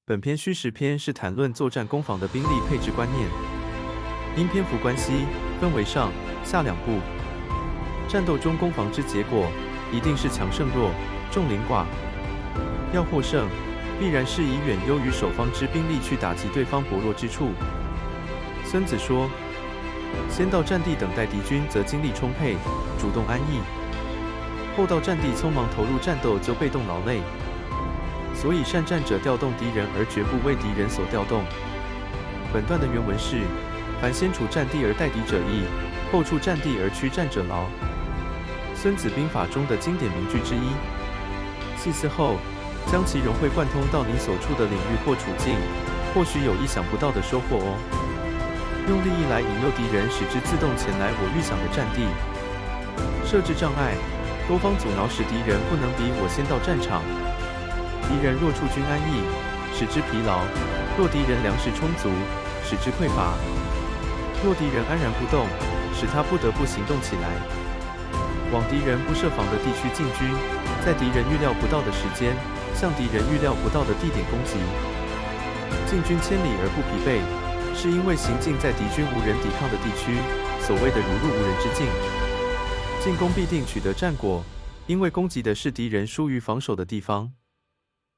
本篇虚实篇是谈论作战攻防的兵力配置观念。因篇幅关系，分为上、下两部。战斗中攻防之结果，一定是强胜弱、众凌寡。要获胜，必然是以远优于守方之兵力去打击对方薄弱之处。孙子说：“先到战地等待敌军，则精力充沛，主动安逸；后到战地匆忙投入战斗，就被动劳累。所以善战者调动敌人，而绝不为敌人所调动。”本段的原文是：“凡先处战地而待敌者易，后处战地而驱战者劳。”孙子兵法中的经典名句之一。细思后，将其融会贯通到你所处的领域或处境，或许有意想不到的收获哦。用利益来引诱敌人，使之自动前来我预想的战地。设置障碍，多方阻挠，使敌人不能比我先到战场。敌人若处军安逸，使之疲劳；若敌人粮食充足，使之匮乏；若敌人安然不动，使他不得不行动起来。往敌人不设防的地区进军，在敌人预料不到的时间，向敌人预料不到的地点攻击。进军千里而不疲惫，是因为行进在敌军无人抵抗的地区，所谓的如入无人之境。进攻必定取得战果，因为攻击的是敌人疏于防守的地方。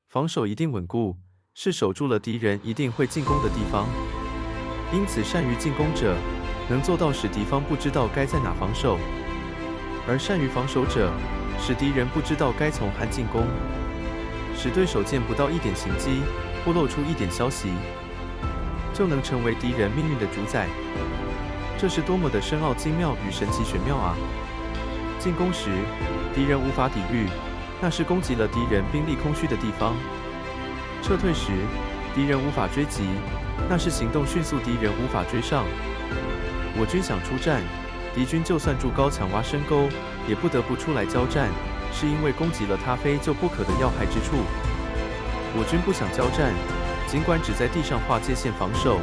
防守一定稳固，是守住了敌人一定会进攻的地方。因此，善于进攻者，能做到使敌方不知道该在哪防守；而善于防守者，使敌人不知道该从何进攻，使对手见不到一点行迹，不露出一点消息，就能成为敌人命运的主宰。这是多么的深奥精妙与神奇玄妙啊！进攻时，敌人无法抵御，那是攻击了敌人兵力空虚的地方；撤退时，敌人无法追击，那是行动迅速，敌人无法追上。我军想出战，敌军就算筑高墙挖深沟，也不得不出来交战，是因为攻击了他非救不可的要害之处。我军不想交战，尽管只在地上画界线防守，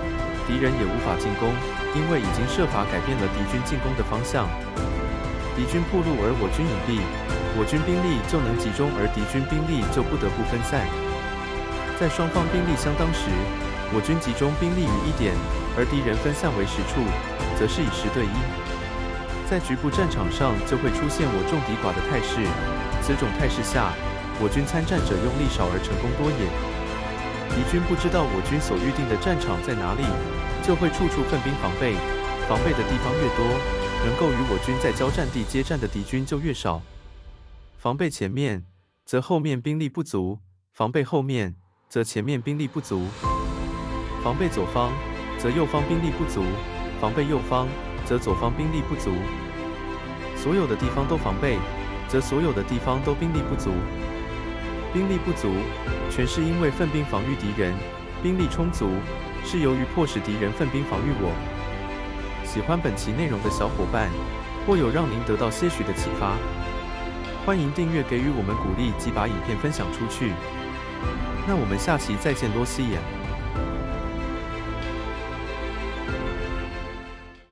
敌人也无法进攻，因为已经设法改变了敌军进攻的方向。敌军暴露而我军隐蔽，我军兵力就能集中，而敌军兵力就不得不分散。在双方兵力相当时，我军集中兵力于一点，而敌人分散为10处，则是以10对1。在局部战场上就会出现我众敌寡的态势，此种态势下，我军参战者用力少而成功多也。敌军不知道我军所预定的战场在哪里，就会处处奋兵防备，防备的地方越多，能够与我军在交战地接战的敌军就越少。防备前面，则后面兵力不足；防备后面，则前面兵力不足。防备左方，则右方兵力不足；防备右方，则左方兵力不足。所有的地方都防备，则所有的地方都兵力不足。兵力不足，全是因为奋兵防御敌人；兵力充足，是由于迫使敌人奋兵防御我。喜欢本期内容的小伙伴，或有让您得到些许的启发，欢迎订阅给予我们鼓励及把影片分享出去。那我们下期再见，罗西眼。